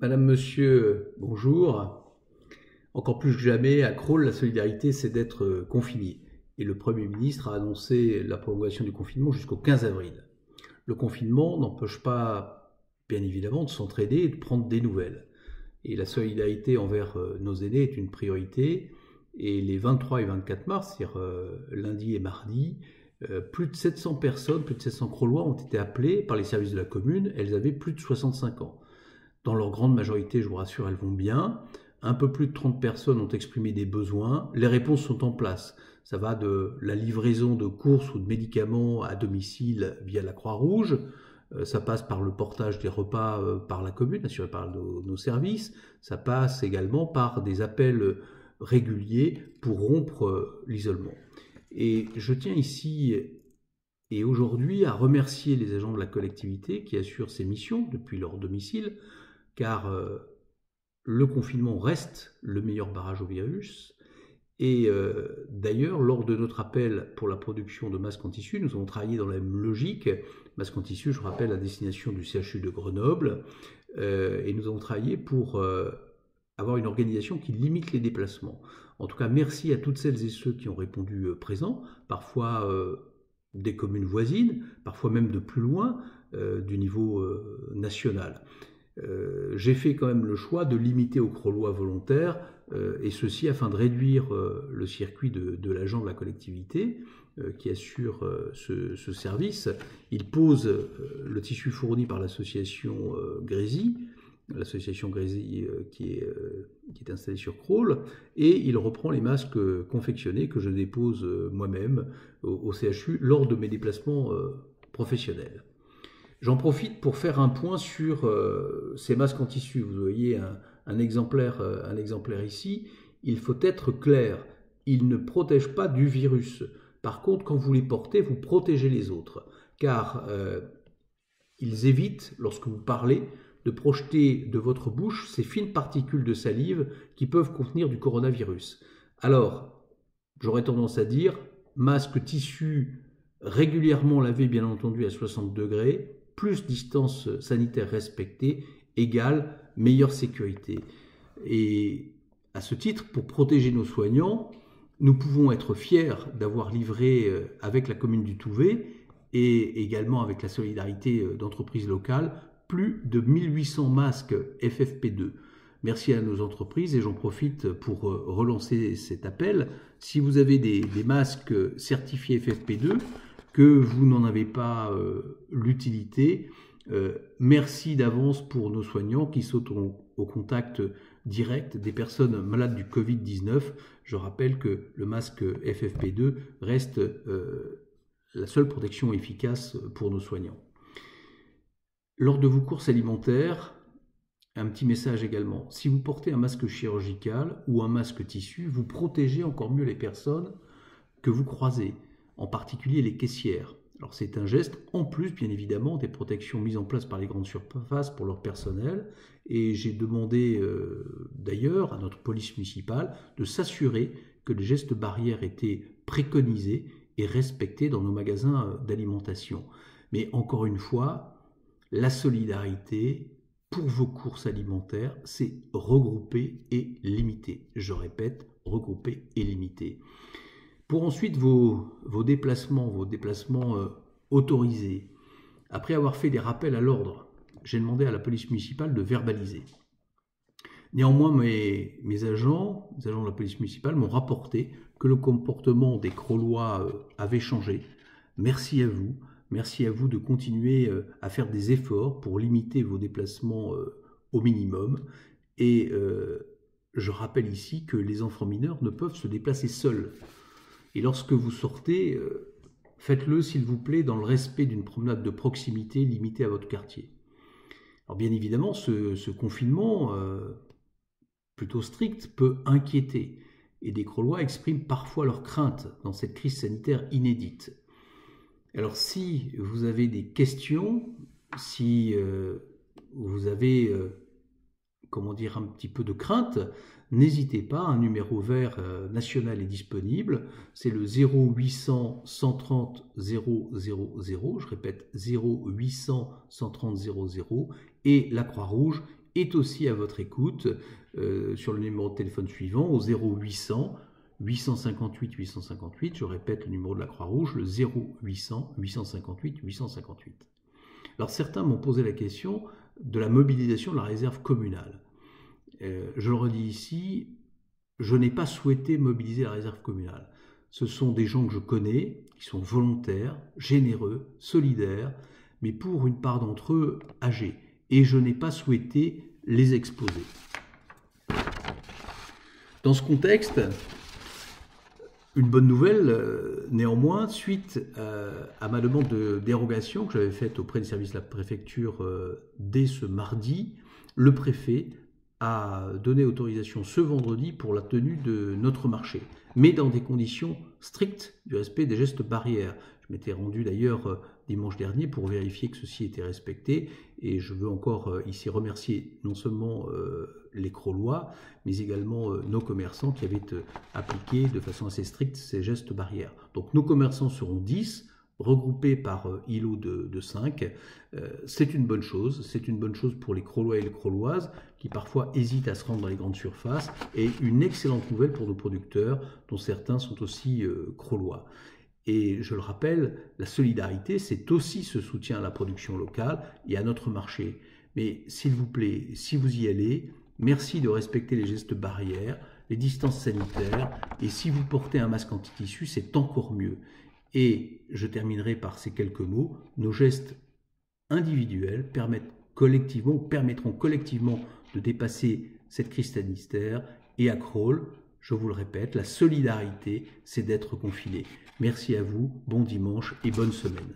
Madame, Monsieur, bonjour. Encore plus que jamais, à Crolles, la solidarité, c'est d'être confiné. Et le Premier ministre a annoncé la prolongation du confinement jusqu'au 15 avril. Le confinement n'empêche pas, bien évidemment, de s'entraider et de prendre des nouvelles. Et la solidarité envers nos aînés est une priorité. Et les 23 et 24 mars, c'est-à-dire lundi et mardi, plus de 700 personnes, plus de 700 Crollois ont été appelés par les services de la commune. Elles avaient plus de 65 ans. Dans leur grande majorité, je vous rassure, elles vont bien. Un peu plus de 30 personnes ont exprimé des besoins. Les réponses sont en place. Ça va de la livraison de courses ou de médicaments à domicile via la Croix-Rouge. Ça passe par le portage des repas par la commune, assuré par nos services. Ça passe également par des appels réguliers pour rompre l'isolement. Et je tiens ici et aujourd'hui à remercier les agents de la collectivité qui assurent ces missions depuis leur domicile, car le confinement reste le meilleur barrage au virus. Et d'ailleurs, lors de notre appel pour la production de masques en tissu, nous avons travaillé dans la même logique. Masques en tissu, je rappelle, à destination du CHU de Grenoble. Et nous avons travaillé pour avoir une organisation qui limite les déplacements. En tout cas, merci à toutes celles et ceux qui ont répondu présents, parfois des communes voisines, parfois même de plus loin, du niveau national. J'ai fait quand même le choix de limiter aux Crollois volontaires, et ceci afin de réduire le circuit de l'agent de la collectivité qui assure ce service. Il pose le tissu fourni par l'association Grésy, l'association Grésy qui est installée sur Crolles, et il reprend les masques confectionnés que je dépose moi-même au CHU lors de mes déplacements professionnels. J'en profite pour faire un point sur ces masques en tissu. Vous voyez un exemplaire ici. Il faut être clair. Ils ne protègent pas du virus. Par contre, quand vous les portez, vous protégez les autres. Car ils évitent, lorsque vous parlez, de projeter de votre bouche ces fines particules de salive qui peuvent contenir du coronavirus. Alors, j'aurais tendance à dire, masque tissu régulièrement lavé, bien entendu, à 60 degrés, plus distance sanitaire respectée, égale meilleure sécurité. Et à ce titre, pour protéger nos soignants, nous pouvons être fiers d'avoir livré avec la commune du Touvet et également avec la solidarité d'entreprises locales plus de 1800 masques FFP2. Merci à nos entreprises et j'en profite pour relancer cet appel. Si vous avez des masques certifiés FFP2, que vous n'en avez pas l'utilité, merci d'avance pour nos soignants qui sautent au contact direct des personnes malades du Covid-19. Je rappelle que le masque FFP2 reste la seule protection efficace pour nos soignants. Lors de vos courses alimentaires, un petit message également. Si vous portez un masque chirurgical ou un masque tissu, vous protégez encore mieux les personnes que vous croisez, en particulier les caissières. Alors c'est un geste en plus, bien évidemment, des protections mises en place par les grandes surfaces pour leur personnel. Et j'ai demandé d'ailleurs à notre police municipale de s'assurer que les gestes barrières étaient préconisés et respectés dans nos magasins d'alimentation. Mais encore une fois, la solidarité pour vos courses alimentaires, c'est regrouper et limiter. Je répète, regrouper et limiter. Pour ensuite vos déplacements autorisés, après avoir fait des rappels à l'ordre, j'ai demandé à la police municipale de verbaliser. Néanmoins, mes agents de la police municipale m'ont rapporté que le comportement des Crollois avait changé. Merci à vous. Merci à vous de continuer à faire des efforts pour limiter vos déplacements au minimum. Et je rappelle ici que les enfants mineurs ne peuvent se déplacer seuls. Et lorsque vous sortez, faites-le s'il vous plaît dans le respect d'une promenade de proximité limitée à votre quartier. Alors bien évidemment, ce confinement plutôt strict peut inquiéter et des Crollois expriment parfois leurs craintes dans cette crise sanitaire inédite. Alors si vous avez des questions, si vous avez un petit peu de crainte, n'hésitez pas, un numéro vert national est disponible, c'est le 0800 130 000, je répète 0800 130 000, et la Croix-Rouge est aussi à votre écoute sur le numéro de téléphone suivant au 0800 858 858. Je répète le numéro de la Croix-Rouge, le 0800 858 858. Alors certains m'ont posé la question de la mobilisation de la réserve communale. Je le redis ici, je n'ai pas souhaité mobiliser la réserve communale. Ce sont des gens que je connais, qui sont volontaires, généreux, solidaires, mais pour une part d'entre eux âgés. Et je n'ai pas souhaité les exposer. Dans ce contexte, une bonne nouvelle, néanmoins, suite à ma demande de dérogation que j'avais faite auprès du service de la préfecture dès ce mardi, le préfet a donné autorisation ce vendredi pour la tenue de notre marché, mais dans des conditions strictes du respect des gestes barrières. Je m'étais rendu d'ailleurs dimanche dernier pour vérifier que ceci était respecté, et je veux encore ici remercier non seulement les Crollois, mais également nos commerçants qui avaient appliqué de façon assez stricte ces gestes barrières. Donc nos commerçants seront 10, regroupés par îlot de 5. C'est une bonne chose. C'est une bonne chose pour les Crollois et les Crolloises qui parfois hésitent à se rendre dans les grandes surfaces, et une excellente nouvelle pour nos producteurs, dont certains sont aussi Crollois. Et je le rappelle, la solidarité, c'est aussi ce soutien à la production locale et à notre marché. Mais s'il vous plaît, si vous y allez, merci de respecter les gestes barrières, les distances sanitaires, et si vous portez un masque anti-tissu, c'est encore mieux. Et je terminerai par ces quelques mots. Nos gestes individuels permettront collectivement de dépasser cette crise sanitaire. Et à Crolles, je vous le répète, la solidarité, c'est d'être confiné. Merci à vous, bon dimanche et bonne semaine.